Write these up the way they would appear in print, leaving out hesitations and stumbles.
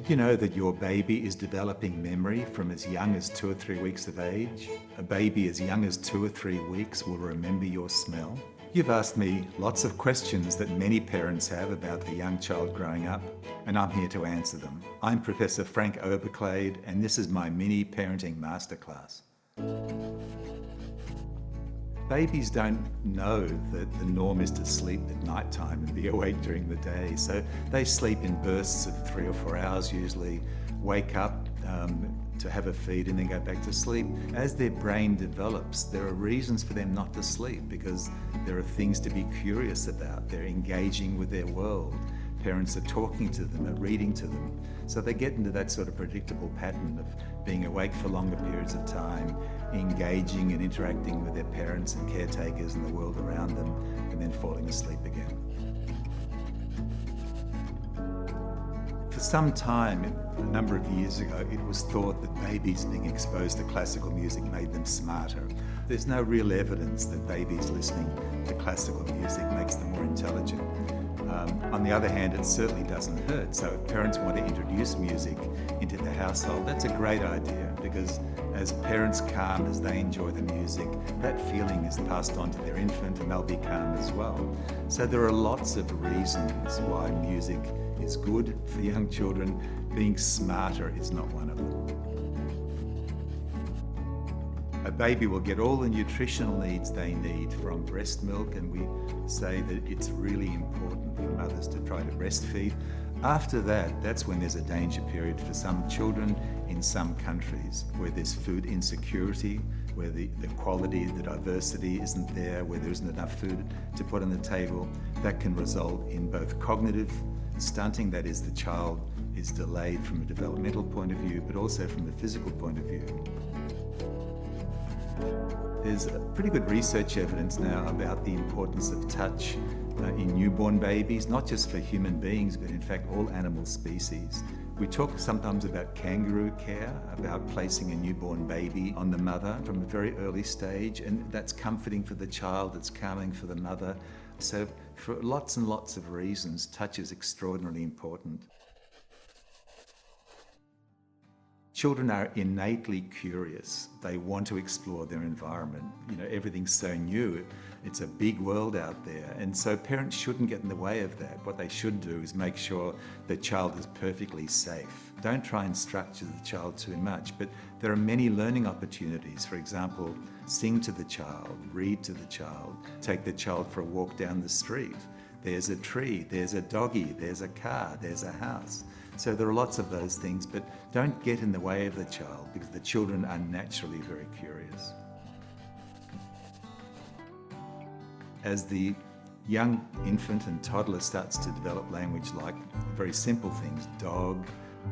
Did you know that your baby is developing memory from as young as 2 or 3 weeks of age? A baby as young as 2 or 3 weeks will remember your smell. You've asked me lots of questions that many parents have about the young child growing up, and I'm here to answer them. I'm Professor Frank Oberclade, and this is my mini parenting masterclass. Babies don't know that the norm is to sleep at night time and be awake during the day, so they sleep in bursts of 3 or 4 hours usually, wake up to have a feed and then go back to sleep. As their brain develops, there are reasons for them not to sleep because there are things to be curious about. They're engaging with their world. Parents are talking to them, are reading to them. So they get into that sort of predictable pattern of being awake for longer periods of time, engaging and interacting with their parents and caretakers and the world around them, and then falling asleep again. For some time, a number of years ago, it was thought that babies being exposed to classical music made them smarter. There's no real evidence that babies listening to classical music makes them more intelligent. On the other hand, it certainly doesn't hurt. So if parents want to introduce music into the household, that's a great idea because as parents calm, as they enjoy the music, that feeling is passed on to their infant and they'll be calm as well. So there are lots of reasons why music is good for young children. Being smarter is not one of them. A baby will get all the nutritional needs they need from breast milk, and we say that it's really important for mothers to try to breastfeed. After that, that's when there's a danger period for some children in some countries where there's food insecurity, where the quality, the diversity isn't there, where there isn't enough food to put on the table. That can result in both cognitive stunting, that is, the child is delayed from a developmental point of view, but also from a physical point of view. There's pretty good research evidence now about the importance of touch in newborn babies, not just for human beings, but in fact all animal species. We talk sometimes about kangaroo care, about placing a newborn baby on the mother from a very early stage, and that's comforting for the child, it's calming for the mother. So for lots and lots of reasons, touch is extraordinarily important. Children are innately curious. They want to explore their environment. You know, everything's so new. It's a big world out there. And so parents shouldn't get in the way of that. What they should do is make sure the child is perfectly safe. Don't try and structure the child too much, but there are many learning opportunities. For example, sing to the child, read to the child, take the child for a walk down the street. There's a tree, there's a doggy, there's a car, there's a house. So there are lots of those things, but don't get in the way of the child because the children are naturally very curious. As the young infant and toddler starts to develop language like very simple things, dog,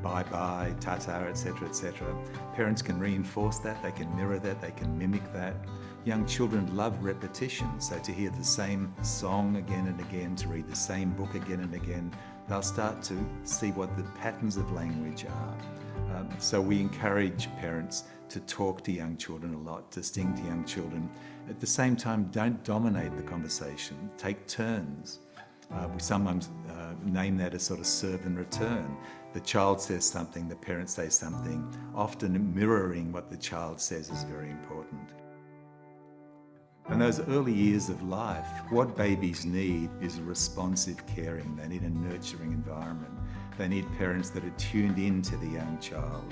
bye-bye, ta-ta, etc., parents can reinforce that, they can mirror that, they can mimic that. Young children love repetition, so to hear the same song again and again, to read the same book again and again, they'll start to see what the patterns of language are. So we encourage parents to talk to young children a lot, to sing to young children. At the same time, don't dominate the conversation. Take turns. We sometimes name that as sort of serve and return. The child says something, the parent says something. Often mirroring what the child says is very important. In those early years of life, what babies need is responsive caring. They need a nurturing environment. They need parents that are tuned in to the young child.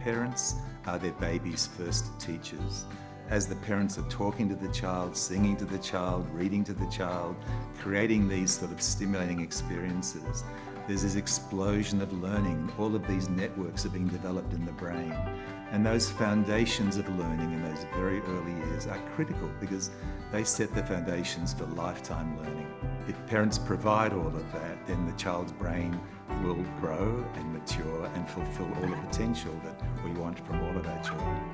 Parents are their baby's first teachers. As the parents are talking to the child, singing to the child, reading to the child, creating these sort of stimulating experiences, there's this explosion of learning. All of these networks are being developed in the brain. And those foundations of learning in those very early years are critical because they set the foundations for lifetime learning. If parents provide all of that, then the child's brain will grow and mature and fulfill all the potential that we want from all of our children.